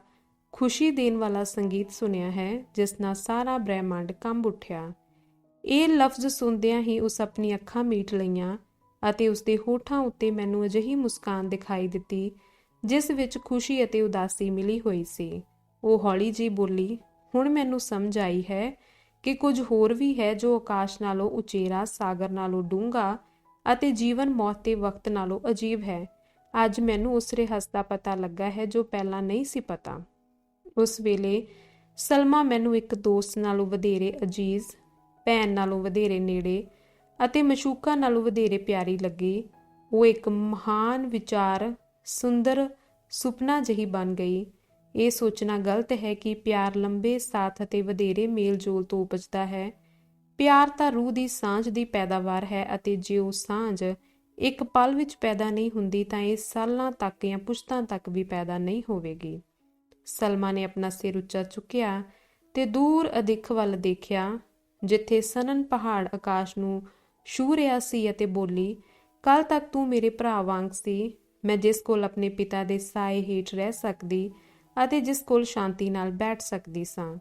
ਖੁਸ਼ੀ ਦੇਣ ਵਾਲਾ ਸੰਗੀਤ ਸੁਣਿਆ ਹੈ ਜਿਸ ਨਾਲ ਸਾਰਾ ਬ੍ਰਹਿਮੰਡ ਕੰਬ ਉੱਠਿਆ। ਇਹ ਲਫ਼ਜ਼ ਸੁਣਦਿਆਂ ਹੀ ਉਸ ਆਪਣੀ ਅੱਖਾਂ ਮੀਟ ਲਈਆਂ ਅਤੇ ਉਸਦੇ ਹੋਠਾਂ ਉੱਤੇ ਮੈਨੂੰ ਅਜਿਹੀ ਮੁਸਕਾਨ ਦਿਖਾਈ ਦਿੱਤੀ ਜਿਸ ਵਿੱਚ ਖੁਸ਼ੀ ਅਤੇ ਉਦਾਸੀ ਮਿਲੀ ਹੋਈ ਸੀ। ਉਹ ਹੌਲੀ ਜਿਹੀ ਬੋਲੀ, ਹੁਣ ਮੈਨੂੰ ਸਮਝ ਆਈ ਹੈ ਕਿ ਕੁਝ ਹੋਰ ਵੀ ਹੈ ਜੋ ਆਕਾਸ਼ ਨਾਲੋਂ ਉਚੇਰਾ, ਸਾਗਰ ਨਾਲੋਂ ਡੂੰਘਾ ਅਤੇ ਜੀਵਨ ਮੌਤ ਦੇ ਵਕਤ ਨਾਲੋਂ ਅਜੀਬ ਹੈ। ਅੱਜ ਮੈਨੂੰ ਉਸ ਰਹੱਸ ਦਾ ਪਤਾ ਲੱਗਾ ਹੈ ਜੋ ਪਹਿਲਾਂ ਨਹੀਂ ਸੀ ਪਤਾ। ਉਸ ਵੇਲੇ ਸਲਮਾ ਮੈਨੂੰ ਇੱਕ ਦੋਸਤ ਨਾਲੋਂ ਵਧੇਰੇ ਅਜੀਜ਼, ਭੈਣ ਨਾਲੋਂ ਵਧੇਰੇ ਨੇੜੇ ਅਤੇ ਮਸ਼ੂਕਾ ਨਾਲੋਂ ਵਧੇਰੇ ਪਿਆਰੀ ਲੱਗੀ। ਉਹ ਇੱਕ ਮਹਾਨ ਵਿਚਾਰ, ਸੁੰਦਰ ਸੁਪਨਾ ਜਿਹੀ ਬਣ ਗਈ। ਇਹ ਸੋਚਣਾ ਗਲਤ ਹੈ ਕਿ ਪਿਆਰ ਲੰਬੇ ਸਾਥ ਅਤੇ ਵਧੇਰੇ ਮੇਲ ਜੋਲ ਤੋਂ ਉਪਜਦਾ ਹੈ। ਪਿਆਰ ਤਾਂ ਰੂਹ ਦੀ ਸਾਂਝ ਦੀ ਪੈਦਾਵਾਰ ਹੈ ਅਤੇ ਜੇ ਉਹ ਸਾਂਝ ਇੱਕ ਪਲ ਵਿੱਚ ਪੈਦਾ ਨਹੀਂ ਹੁੰਦੀ ਤਾਂ ਇਹ ਸਾਲਾਂ ਤੱਕ ਜਾਂ ਪੁਸ਼ਤਾਂ ਤੱਕ ਵੀ ਪੈਦਾ ਨਹੀਂ ਹੋਵੇਗੀ। ਸਲਮਾ ਨੇ ਆਪਣਾ ਸਿਰ ਉੱਚਾ ਚੁੱਕਿਆ ਤੇ ਦੂਰ ਅਦਿੱਖ ਵੱਲ ਦੇਖਿਆ ਜਿੱਥੇ ਸਨਨ ਪਹਾੜ ਆਕਾਸ਼ ਨੂੰ ਛੂਹ ਰਿਹਾ ਸੀ ਅਤੇ ਬੋਲੀ, ਕੱਲ ਤੱਕ ਤੂੰ ਮੇਰੇ ਭਰਾ ਵਾਂਗ ਸੀ, ਮੈਂ ਜਿਸ ਕੋਲ ਆਪਣੇ ਪਿਤਾ ਦੇ ਸਾਏ ਹੇਠ ਰਹਿ ਸਕਦੀ ਅਤੇ ਜਿਸ ਕੋਲ ਸ਼ਾਂਤੀ ਨਾਲ ਬੈਠ ਸਕਦੀ ਸਾਂ,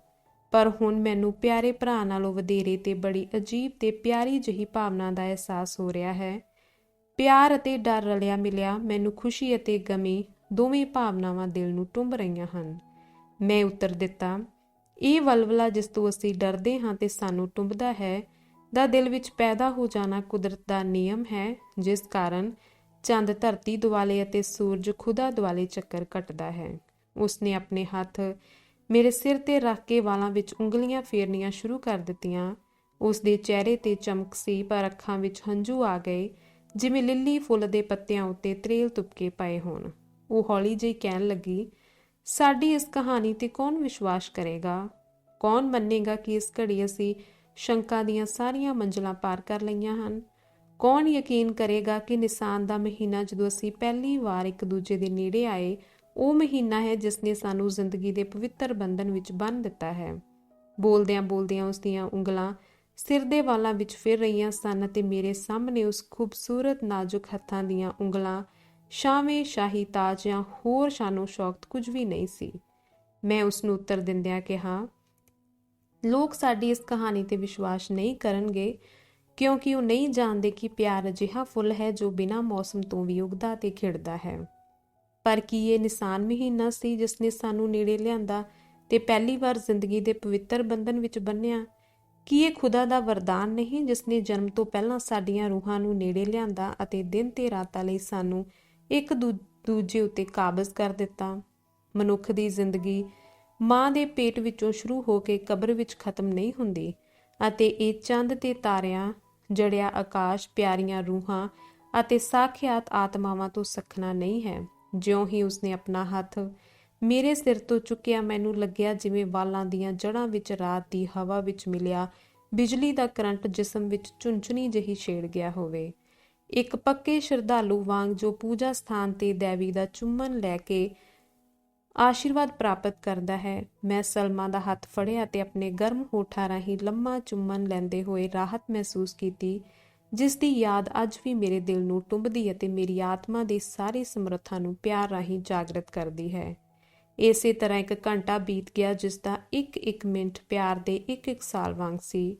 ਪਰ ਹੁਣ ਮੈਨੂੰ ਪਿਆਰੇ ਭਰਾ ਨਾਲੋਂ ਵਧੇਰੇ ਤੇ ਬੜੀ ਅਜੀਬ ਤੇ ਪਿਆਰੀ ਜਿਹੀ ਭਾਵਨਾ ਦਾ ਅਹਿਸਾਸ ਹੋ ਰਿਹਾ ਹੈ। ਪਿਆਰ ਅਤੇ ਡਰ ਰਲਿਆ ਮਿਲਿਆ, ਮੈਨੂੰ ਖੁਸ਼ੀ ਅਤੇ ਗਮੀ ਦੋਵੇਂ ਭਾਵਨਾਵਾਂ ਦਿਲ ਨੂੰ ਟੁੰਬ ਰਹੀਆਂ ਹਨ। ਮੈਂ ਉੱਤਰ ਦਿੱਤਾ, ਇਹ ਵਲਵਲਾ ਜਿਸ ਤੋਂ ਅਸੀਂ ਡਰਦੇ ਹਾਂ ਤੇ ਸਾਨੂੰ ਟੁੰਬਦਾ ਹੈ, ਦਾ ਦਿਲ ਵਿੱਚ ਪੈਦਾ ਹੋ ਜਾਣਾ ਕੁਦਰਤ ਦਾ ਨਿਯਮ ਹੈ, ਜਿਸ ਕਾਰਨ ਚੰਦ ਧਰਤੀ ਦੁਆਲੇ ਅਤੇ ਸੂਰਜ ਖੁਦਾ ਦੁਆਲੇ ਚੱਕਰ ਕੱਟਦਾ ਹੈ। ਉਸਨੇ ਆਪਣੇ ਹੱਥ ਮੇਰੇ ਸਿਰ ਤੇ ਰੱਖ ਕੇ ਵਾਲਾਂ ਵਿੱਚ ਉਂਗਲੀਆਂ ਫੇਰਨੀਆਂ ਸ਼ੁਰੂ ਕਰ ਦਿੱਤੀਆਂ। ਉਸਦੇ ਚਿਹਰੇ ਤੇ ਚਮਕ ਸੀ, ਪਰ ਅੱਖਾਂ ਵਿੱਚ ਹੰਝੂ ਆ ਗਏ ਜਿਵੇਂ ਲਿੱਲੀ ਫੁੱਲ ਦੇ ਪੱਤਿਆਂ ਉੱਤੇ ਤਰੇਲ ਤੁਪਕੇ ਪਏ ਹੋਣ। ਉਹ ਹੌਲੀ ਜਿਹੀ ਕਹਿਣ ਲੱਗੀ, ਸਾਡੀ ਇਸ ਕਹਾਣੀ ਤੇ ਕੌਣ ਵਿਸ਼ਵਾਸ ਕਰੇਗਾ? ਕੌਣ ਮੰਨੇਗਾ ਕਿ ਇਸ ਘੜੀ ਅਸੀਂ ਸ਼ੰਕਾ ਦੀਆਂ ਸਾਰੀਆਂ ਮੰਜ਼ਲਾਂ ਪਾਰ ਕਰ ਲਈਆਂ ਹਨ? ਕੌਣ ਯਕੀਨ ਕਰੇਗਾ ਕਿ ਨਿਸਾਨ ਦਾ ਮਹੀਨਾ ਜਦੋਂ ਅਸੀਂ ਪਹਿਲੀ ਵਾਰ ਇੱਕ ਦੂਜੇ ਦੇ ਨੇੜੇ ਆਏ, ਉਹ ਮਹੀਨਾ ਹੈ ਜਿਸ ਨੇ ਸਾਨੂੰ ਜ਼ਿੰਦਗੀ ਦੇ ਪਵਿੱਤਰ ਬੰਧਨ ਵਿੱਚ ਬੰਨ੍ਹ ਦਿੱਤਾ ਹੈ। ਬੋਲਦਿਆਂ ਬੋਲਦਿਆਂ ਉਸ ਦੀਆਂ ਉਂਗਲਾਂ ਸਿਰ ਦੇ ਵਾਲਾਂ ਵਿੱਚ ਫਿਰ ਰਹੀਆਂ ਸਨ ਅਤੇ ਮੇਰੇ ਸਾਹਮਣੇ ਉਸ ਖੂਬਸੂਰਤ ਨਾਜ਼ੁਕ ਹੱਥਾਂ ਦੀਆਂ ਉਂਗਲਾਂ ਸ਼ਾਵੇਂ ਸ਼ਾਹੀ ਤਾਜ ਜਾਂ ਹੋਰ ਸ਼ਾਨੋ ਸ਼ੌਕਤ ਕੁਝ ਵੀ ਨਹੀਂ ਸੀ। ਮੈਂ ਉਸ ਨੂੰ ਉੱਤਰ ਦਿੰਦਿਆਂ ਕਿਹਾ, ਲੋਕ ਸਾਡੀ ਇਸ ਕਹਾਣੀ ਤੇ ਵਿਸ਼ਵਾਸ ਨਹੀਂ ਕਰਨਗੇ ਕਿਉਂਕਿ ਉਹ ਨਹੀਂ ਜਾਣਦੇ ਕਿ ਪਿਆਰ ਅਜਿਹਾ ਫੁੱਲ ਹੈ ਜੋ ਬਿਨਾਂ ਮੌਸਮ ਤੋਂ ਵੀ ਉੱਗਦਾ ਤੇ ਖਿੜਦਾ ਹੈ। ਪਰ ਕੀ ਇਹ ਨਿਸਾਨ ਮਹੀਨਾ ਸੀ ਜਿਸ ਨੇ ਸਾਨੂੰ ਨੇੜੇ ਲਿਆਂਦਾ ਤੇ ਪਹਿਲੀ ਵਾਰ ਜ਼ਿੰਦਗੀ ਦੇ ਪਵਿੱਤਰ ਬੰਧਨ ਵਿੱਚ ਬੰਨ੍ਹਿਆ? ਕੀ ਇਹ ਖੁਦਾ ਦਾ ਵਰਦਾਨ ਨਹੀਂ ਜਿਸ ਨੇ ਜਨਮ ਤੋਂ ਪਹਿਲਾਂ ਸਾਡੀਆਂ ਰੂਹਾਂ ਨੂੰ ਨੇੜੇ ਲਿਆਂਦਾ ਅਤੇ ਦਿਨ ਤੇ ਰਾਤਾਂ ਲਈ ਸਾਨੂੰ ਇੱਕ ਦੂਜੇ ਉੱਤੇ ਕਾਬਜ਼ ਕਰ ਦਿੱਤਾ? ਮਨੁੱਖ ਦੀ ਜ਼ਿੰਦਗੀ ਮਾਂ ਦੇ ਪੇਟ ਵਿੱਚੋਂ ਸ਼ੁਰੂ ਹੋ ਕੇ ਕਬਰ ਵਿੱਚ ਖਤਮ ਨਹੀਂ ਹੁੰਦੀ ਅਤੇ ਇਹ ਚੰਦ ਤੇ ਤਾਰਿਆਂ, ਜੜਿਆ ਆਕਾਸ਼, ਪਿਆਰੀਆਂ ਰੂਹਾਂ ਅਤੇ ਸਾਖਿਆਤ ਆਤਮਾਵਾਂ ਤੋਂ ਸੱਖਣਾ ਨਹੀਂ ਹੈ। ਜਿਉਂ ਹੀ ਉਸਨੇ ਆਪਣਾ ਹੱਥ ਮੇਰੇ ਸਿਰ ਤੋਂ ਚੁੱਕਿਆ, ਮੈਨੂੰ ਲੱਗਿਆ ਜਿਵੇਂ ਵਾਲਾਂ ਦੀਆਂ ਜੜ੍ਹਾਂ ਵਿੱਚ ਰਾਤ ਦੀ ਹਵਾ ਵਿੱਚ ਮਿਲਿਆ ਬਿਜਲੀ ਦਾ ਕਰੰਟ ਜਿਸਮ ਵਿੱਚ ਝੁੰਝਣੀ ਜਿਹੀ ਛੇੜ ਗਿਆ ਹੋਵੇ। ਇੱਕ ਪੱਕੇ ਸ਼ਰਧਾਲੂ ਵਾਂਗ ਜੋ ਪੂਜਾ ਸਥਾਨ ਤੇ ਦੇਵੀ ਦਾ ਚੁੰਮਨ ਲੈ ਕੇ ਆਸ਼ੀਰਵਾਦ ਪ੍ਰਾਪਤ ਕਰਦਾ ਹੈ, ਮੈਂ ਸਲਮਾ ਦਾ ਹੱਥ ਫੜਿਆ ਅਤੇ ਆਪਣੇ ਗਰਮ ਹੋਠਾਂ ਰਾਹੀਂ ਲੰਮਾ ਚੁੰਮਨ ਲੈਂਦੇ ਹੋਏ ਰਾਹਤ ਮਹਿਸੂਸ ਕੀਤੀ, ਜਿਸ ਦੀ ਯਾਦ ਅੱਜ ਵੀ ਮੇਰੇ ਦਿਲ ਨੂੰ ਟੁੰਬਦੀ ਅਤੇ ਮੇਰੀ ਆਤਮਾ ਦੇ ਸਾਰੇ ਸਮਰੱਥਾ ਨੂੰ ਪਿਆਰ ਰਾਹੀਂ ਜਾਗਰਤ ਕਰਦੀ ਹੈ। ਇਸੇ ਤਰ੍ਹਾਂ ਇੱਕ ਘੰਟਾ ਬੀਤ ਗਿਆ ਜਿਸ ਦਾ ਇੱਕ ਇੱਕ ਮਿੰਟ ਪਿਆਰ ਦੇ ਇੱਕ ਇੱਕ ਸਾਲ ਵਾਂਗ ਸੀ।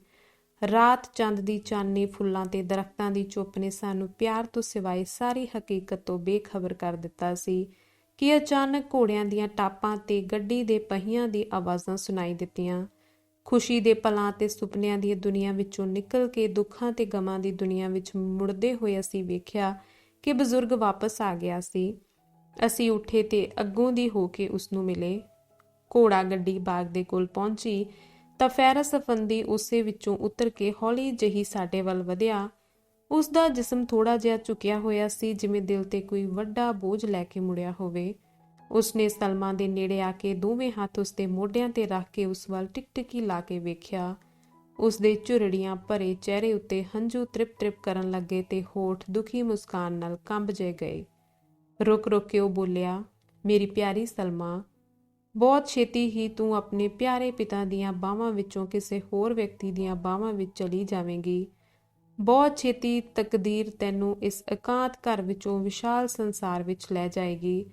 ਰਾਤ ਚੰਦ ਦੀ ਚਾਨਣੀ, ਫੁੱਲਾਂ ਤੇ ਦਰਖਤਾਂ ਦੀ ਚੁੱਪ ਨੇ ਸਾਨੂੰ ਪਿਆਰ ਤੋਂ ਸਿਵਾਏ ਸਾਰੀ ਹਕੀਕਤ ਤੋਂ ਬੇਖਬਰ ਕਰ ਦਿੱਤਾ ਸੀ ਕਿ ਅਚਾਨਕ ਘੋੜਿਆਂ ਦੀਆਂ ਟਾਪਾਂ ਤੇ ਗੱਡੀ ਦੇ ਪਹੀਆਂ ਦੀ ਆਵਾਜ਼ਾਂ ਸੁਣਾਈ ਦਿੱਤੀਆਂ। ਖੁਸ਼ੀ ਦੇ ਪਲਾਂ ਤੇ ਸੁਪਨਿਆਂ ਦੀ ਦੁਨੀਆ ਵਿੱਚੋਂ ਨਿਕਲ ਕੇ ਦੁੱਖਾਂ ਤੇ ਗਮਾਂ ਦੀ ਦੁਨੀਆ ਵਿੱਚ ਮੁੜਦੇ ਹੋਏ ਅਸੀਂ ਵੇਖਿਆ ਕਿ ਬਜ਼ੁਰਗ ਵਾਪਸ ਆ ਗਿਆ ਸੀ। ਅਸੀਂ ਉੱਠੇ ਤੇ ਅੱਗੋਂ ਦੀ ਹੋ ਕੇ ਉਸ ਨੂੰ ਮਿਲੇ। ਘੋੜਾ ਗੱਡੀ ਬਾਗ ਦੇ ਕੋਲ ਪਹੁੰਚੀ ਤਾਂ ਫੈਰਸ ਅਫੰਦੀ ਉਸੇ ਵਿੱਚੋਂ ਉਤਰ ਕੇ ਹੌਲੀ ਜਿਹੀ ਸਾਡੇ ਵੱਲ ਵਧਿਆ। ਉਸ ਦਾ ਜਿਸਮ ਥੋੜਾ ਜਿਹਾ ਝੁਕਿਆ ਹੋਇਆ ਸੀ, ਜਿਵੇਂ ਦਿਲ ਤੇ ਕੋਈ ਵੱਡਾ ਬੋਝ ਲੈ ਕੇ ਮੁੜਿਆ ਹੋਵੇ। ਉਸਨੇ ਸਲਮਾ ਦੇ ਨੇੜੇ ਆ ਕੇ ਦੋਵੇਂ ਹੱਥ ਉਸਦੇ ਮੋਢਿਆਂ ਤੇ ਰੱਖ ਕੇ ਉਸ ਵੱਲ ਟਿਕਟਿਕੀ ਲਾ ਕੇ ਵੇਖਿਆ। ਉਸਦੇ ਝੁਰੜੀਆਂ ਭਰੇ ਚਿਹਰੇ ਉੱਤੇ ਹੰਝੂ ਤ੍ਰਿਪ-ਤ੍ਰਿਪ ਕਰਨ ਲੱਗੇ ਤੇ ਹੋਠ ਦੁਖੀ ਮੁਸਕਾਨ ਨਾਲ ਕੰਬ ਜੇ ਗਏ। ਰੁਕ ਰੁਕ ਕੇ ਉਹ ਬੋਲਿਆ, ਮੇਰੀ ਪਿਆਰੀ ਸਲਮਾ, ਬਹੁਤ ਛੇਤੀ ਹੀ ਤੂੰ ਆਪਣੇ ਪਿਆਰੇ ਪਿਤਾ ਦੀਆਂ ਬਾਹਾਂ ਵਿੱਚੋਂ ਕਿਸੇ ਹੋਰ ਵਿਅਕਤੀ ਦੀਆਂ ਬਾਹਾਂ ਵਿੱਚ ਚਲੀ ਜਾਵੇਂਗੀ। ਬਹੁਤ ਛੇਤੀ ਤਕਦੀਰ ਤੈਨੂੰ ਇਸ ਇਕਾਂਤ ਘਰ ਵਿੱਚੋਂ ਵਿਸ਼ਾਲ ਸੰਸਾਰ ਵਿੱਚ ਲੈ ਜਾਏਗੀ।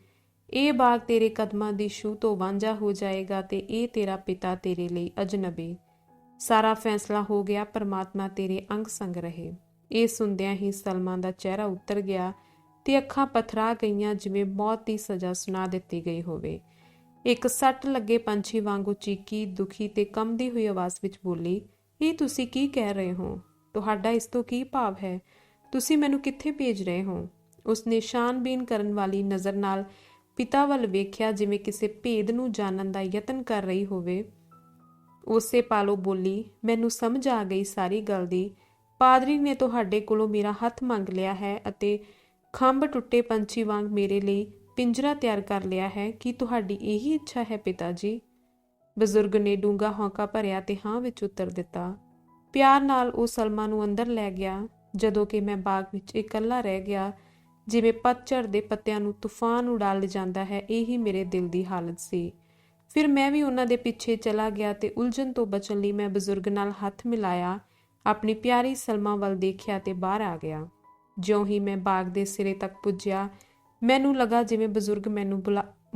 ਇਹ ਬਾਗ ਤੇਰੇ ਕਦਮਾਂ ਦੀ ਛੂਹ ਤੋਂ ਵਾਂਝਾ ਹੋ ਜਾਏਗਾ ਤੇ ਇਹ ਤੇਰਾ ਪਿਤਾ ਤੇਰੇ ਲਈ ਅਜਨਬੀ। ਸਾਰਾ ਫੈਸਲਾ ਹੋ ਗਿਆ, ਪਰਮਾਤਮਾ ਤੇਰੇ ਅੰਗ ਸੰਗ ਰਹੇ। ਇਹ ਸੁਣਦਿਆਂ ਹੀ ਸਲਮਾ ਦਾ ਚਿਹਰਾ ਉਤਰ ਗਿਆ ਤੇ ਅੱਖਾਂ ਪਥਰਾ ਗਈਆਂ, ਜਿਵੇਂ ਮੌਤ ਦੀ ਸਜ਼ਾ ਸੁਣਾ ਦਿੱਤੀ ਗਈ ਹੋਵੇ। ਇੱਕ ਸੱਟ ਲੱਗੇ ਪੰਛੀ ਵਾਂਗੂ ਚੀਕੀ, ਦੁਖੀ ਤੇ ਕੰਬਦੀ ਹੋਈ ਆਵਾਜ਼ ਵਿੱਚ ਬੋਲੀ, ਇਹ ਤੁਸੀਂ ਕੀ ਕਹਿ ਰਹੇ ਹੋ? ਤੁਹਾਡਾ ਇਸ ਤੋਂ ਕੀ ਭਾਵ ਹੈ? ਤੁਸੀਂ ਮੈਨੂੰ ਕਿੱਥੇ ਭੇਜ ਰਹੇ ਹੋ? ਉਸਨੇ ਛਾਨਬੀਨ ਕਰਨ ਵਾਲੀ ਨਜ਼ਰ ਨਾਲ ਪਿਤਾ ਵੱਲ ਵੇਖਿਆ, ਜਿਵੇਂ ਕਿਸੇ ਭੇਦ ਨੂੰ ਜਾਣਨ ਦਾ ਯਤਨ ਕਰ ਰਹੀ ਹੋਵੇ। ਉਸੇ ਪਾਲੋ ਬੋਲੀ, ਮੈਨੂੰ ਸਮਝ ਆ ਗਈ ਸਾਰੀ ਗੱਲ ਦੀ। ਪਾਦਰੀ ਨੇ ਤੁਹਾਡੇ ਕੋਲੋਂ ਮੇਰਾ ਹੱਥ ਮੰਗ ਲਿਆ ਹੈ ਅਤੇ ਖੰਭ ਟੁੱਟੇ ਪੰਛੀ ਵਾਂਗ ਮੇਰੇ ਲਈ ਪਿੰਜਰਾ ਤਿਆਰ ਕਰ ਲਿਆ ਹੈ। ਕੀ ਤੁਹਾਡੀ ਇਹੀ ਇੱਛਾ ਹੈ ਪਿਤਾ ਜੀ? ਬਜ਼ੁਰਗ ਨੇ ਡੂੰਘਾ ਹੌਂਕਾ ਭਰਿਆ ਤੇ ਹਾਂ ਵਿੱਚ ਉੱਤਰ ਦਿੱਤਾ। ਪਿਆਰ ਨਾਲ ਉਹ ਸਲਮਾ ਨੂੰ ਅੰਦਰ ਲੈ ਗਿਆ, ਜਦੋਂ ਕਿ ਮੈਂ ਬਾਗ ਵਿੱਚ ਇਕੱਲਾ ਰਹਿ ਗਿਆ। ਜਿਵੇਂ ਪਤਝੜ ਦੇ ਪੱਤਿਆਂ ਨੂੰ ਤੂਫਾਨ ਉਡਾ ਲਿਜਾਂਦਾ ਹੈ, ਇਹੀ ਮੇਰੇ ਦਿਲ ਦੀ ਹਾਲਤ ਸੀ। ਫਿਰ ਮੈਂ ਵੀ ਉਹਨਾਂ ਦੇ ਪਿੱਛੇ ਚਲਾ ਗਿਆ ਤੇ ਉਲਝਣ ਤੋਂ ਬਚਣ ਲਈ ਮੈਂ ਬਜ਼ੁਰਗ ਨਾਲ ਹੱਥ ਮਿਲਾਇਆ, ਆਪਣੀ ਪਿਆਰੀ ਸਲਮਾ ਵੱਲ ਦੇਖਿਆ ਤੇ ਬਾਹਰ ਆ ਗਿਆ। ਜਿਉਂ ਹੀ ਮੈਂ ਬਾਗ ਦੇ ਸਿਰੇ ਤੱਕ ਪੁੱਜਿਆ, ਮੈਨੂੰ ਲੱਗਾ ਜਿਵੇਂ ਬਜ਼ੁਰਗ ਮੈਨੂੰ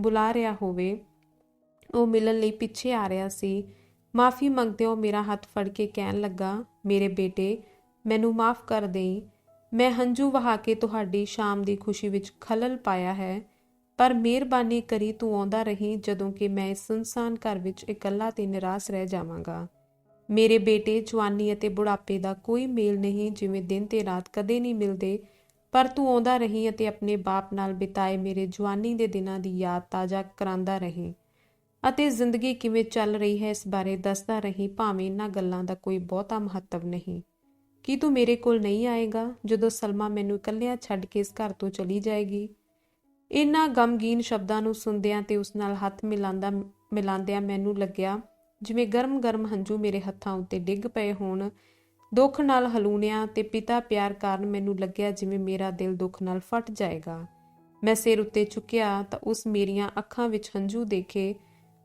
ਬੁਲਾ ਰਿਹਾ ਹੋਵੇ। ਉਹ ਮਿਲਣ ਲਈ ਪਿੱਛੇ ਆ ਰਿਹਾ ਸੀ। ਮਾਫੀ ਮੰਗਦਿਆਂ ਉਹ ਮੇਰਾ ਹੱਥ ਫੜ ਕੇ ਕਹਿਣ ਲੱਗਾ, ਮੇਰੇ ਬੇਟੇ, ਮੈਨੂੰ ਮਾਫ ਕਰ ਦੇਈਂ। ਮੈਂ ਹੰਝੂ ਵਹਾ ਕੇ ਤੁਹਾਡੀ ਸ਼ਾਮ ਦੀ ਖੁਸ਼ੀ ਵਿੱਚ ਖਲਲ ਪਾਇਆ ਹੈ, ਪਰ ਮਿਹਰਬਾਨੀ ਕਰੀ ਤੂੰ ਆਉਂਦਾ ਰਹੀਂ, ਜਦੋਂ ਕਿ ਮੈਂ ਇਸ ਸੁਨਸਾਨ ਘਰ ਵਿੱਚ ਇਕੱਲਾ ਤੇ ਨਿਰਾਸ਼ ਰਹਿ ਜਾਵਾਂਗਾ। ਮੇਰੇ ਬੇਟੇ, ਜਵਾਨੀ ਅਤੇ ਬੁਢਾਪੇ ਦਾ ਕੋਈ ਮੇਲ ਨਹੀਂ, ਜਿਵੇਂ ਦਿਨ ਤੇ ਰਾਤ ਕਦੇ ਨਹੀਂ ਮਿਲਦੇ, ਪਰ ਤੂੰ ਆਉਂਦਾ ਰਹੀਂ ਅਤੇ ਆਪਣੇ ਬਾਪ ਨਾਲ ਬਿਤਾਏ ਮੇਰੇ ਜਵਾਨੀ ਦੇ ਦਿਨਾਂ ਦੀ ਯਾਦ ਤਾਜ਼ਾ ਕਰਾਂਦਾ ਰਹੀਂ ਅਤੇ ਜ਼ਿੰਦਗੀ ਕਿਵੇਂ ਚੱਲ ਰਹੀ ਹੈ ਇਸ ਬਾਰੇ ਦੱਸਦਾ ਰਹੀਂ, ਭਾਵੇਂ ਇਹਨਾਂ ਗੱਲਾਂ ਦਾ ਕੋਈ ਬਹੁਤਾ ਮਹੱਤਵ ਨਹੀਂ। ਕੀ ਤੂੰ ਮੇਰੇ ਕੋਲ ਨਹੀਂ ਆਏਗਾ ਜਦੋਂ ਸਲਮਾ ਮੈਨੂੰ ਇਕੱਲਿਆਂ ਛੱਡ ਕੇ ਇਸ ਘਰ ਤੋਂ ਚਲੀ ਜਾਏਗੀ? ਇਹਨਾਂ ਗਮਗੀਨ ਸ਼ਬਦਾਂ ਨੂੰ ਸੁਣਦਿਆਂ ਤੇ ਉਸ ਨਾਲ ਹੱਥ ਮਿਲਾਉਂਦਿਆਂ ਮੈਨੂੰ ਲੱਗਿਆ ਜਿਵੇਂ ਗਰਮ-ਗਰਮ ਹੰਝੂ ਮੇਰੇ ਹੱਥਾਂ ਉੱਤੇ ਡਿੱਗ ਪਏ ਹੋਣ। ਦੁੱਖ ਨਾਲ ਹਲੂਣਿਆ ਤੇ ਪਿਤਾ ਪਿਆਰ ਕਾਰਨ ਮੈਨੂੰ ਲੱਗਿਆ ਜਿਵੇਂ ਮੇਰਾ ਦਿਲ ਦੁੱਖ ਨਾਲ ਫਟ ਜਾਏਗਾ। ਮੈਂ ਸਿਰ ਉੱਤੇ ਚੁੱਕਿਆ ਤਾਂ ਉਸ ਮੇਰੀਆਂ ਅੱਖਾਂ ਵਿੱਚ ਹੰਝੂ ਦੇਖੇ।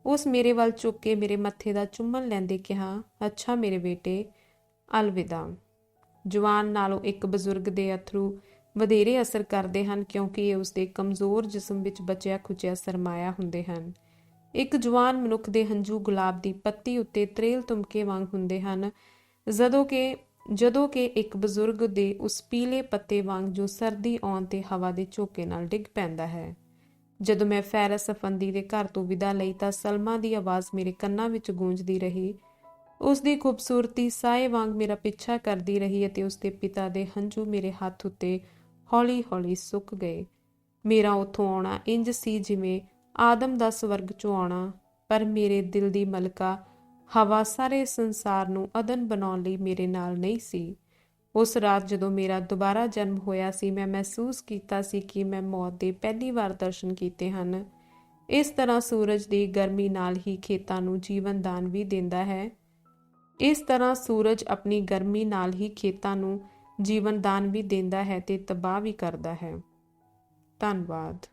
ਉਸ ਮੇਰੇ ਵੱਲ ਝੁੱਕ ਕੇ ਮੇਰੇ ਮੱਥੇ ਦਾ ਚੁੰਮਣ ਲੈਂਦੇ ਕਿਹਾ, ਅੱਛਾ ਮੇਰੇ ਬੇਟੇ, ਅਲਵਿਦਾ। ਜਵਾਨ ਨਾਲੋਂ ਇੱਕ ਬਜ਼ੁਰਗ ਦੇ ਅਥਰੂ ਵਧੇਰੇ ਅਸਰ ਕਰਦੇ ਹਨ, ਕਿਉਂਕਿ ਇਹ ਉਸਦੇ ਕਮਜ਼ੋਰ ਜਿਸਮ ਵਿੱਚ ਬਚਿਆ ਖੁਚਿਆ ਸਰਮਾਇਆ ਹੁੰਦੇ ਹਨ। ਇੱਕ ਜਵਾਨ ਮਨੁੱਖ ਦੇ ਹੰਝੂ ਗੁਲਾਬ ਦੀ ਪੱਤੀ ਉੱਤੇ ਤਰੇਲ ਤੁਮਕੇ ਵਾਂਗ ਹੁੰਦੇ ਹਨ, ਜਦੋਂ ਕਿ ਇੱਕ ਬਜ਼ੁਰਗ ਦੇ ਉਸ ਪੀਲੇ ਪੱਤੇ ਵਾਂਗ ਜੋ ਸਰਦੀ ਆਉਣ ਤੇ ਹਵਾ ਦੇ ਝੋਕੇ ਨਾਲ ਡਿੱਗ ਪੈਂਦਾ ਹੈ। ਜਦੋਂ ਮੈਂ ਫੈਰਸ ਅਫੰਦੀ ਦੇ ਘਰ ਤੋਂ ਵਿਦਾ ਲਈ ਤਾਂ ਸਲਮਾ ਦੀ ਆਵਾਜ਼ ਮੇਰੇ ਕੰਨਾਂ ਵਿੱਚ ਗੂੰਜਦੀ ਰਹੀ। ਉਸ ਦੀ ਖੂਬਸੂਰਤੀ ਸਾਏ ਵਾਂਗ ਮੇਰਾ ਪਿੱਛਾ ਕਰਦੀ ਰਹੀ ਅਤੇ ਉਸਦੇ ਪਿਤਾ ਦੇ ਹੰਝੂ ਮੇਰੇ ਹੱਥ ਉੱਤੇ ਹੌਲੀ-ਹੌਲੀ ਸੁੱਕ ਗਏ। ਮੇਰਾ ਉੱਥੋਂ ਆਉਣਾ ਇੰਜ ਸੀ ਜਿਵੇਂ ਆਦਮ ਦਾ ਸਵਰਗ 'ਚੋਂ ਆਉਣਾ, ਪਰ ਮੇਰੇ ਦਿਲ ਦੀ ਮਲਕਾ ਹਵਾ ਸਾਰੇ ਸੰਸਾਰ ਨੂੰ ਅਦਨ ਬਣਾਉਣ ਲਈ ਮੇਰੇ ਨਾਲ ਨਹੀਂ ਸੀ। ਉਸ ਰਾਤ ਜਦੋਂ ਮੇਰਾ ਦੁਬਾਰਾ ਜਨਮ ਹੋਇਆ ਸੀ, ਮੈਂ ਮਹਿਸੂਸ ਕੀਤਾ ਸੀ ਕਿ ਮੈਂ ਮੌਤ ਦੇ ਪਹਿਲੀ ਵਾਰ ਦਰਸ਼ਨ ਕੀਤੇ ਹਨ। ਇਸ ਤਰ੍ਹਾਂ ਸੂਰਜ ਦੀ ਗਰਮੀ ਨਾਲ ਹੀ ਖੇਤਾਂ ਨੂੰ ਜੀਵਨ ਦਾਨ ਵੀ ਦਿੰਦਾ ਹੈ। ਇਸ ਤਰ੍ਹਾਂ ਸੂਰਜ ਆਪਣੀ ਗਰਮੀ ਨਾਲ ਹੀ ਖੇਤਾਂ ਨੂੰ ਜੀਵਨ ਦਾਨ ਵੀ ਦਿੰਦਾ ਹੈ ਤੇ ਤਬਾਹ ਵੀ ਕਰਦਾ ਹੈ। ਧੰਨਵਾਦ।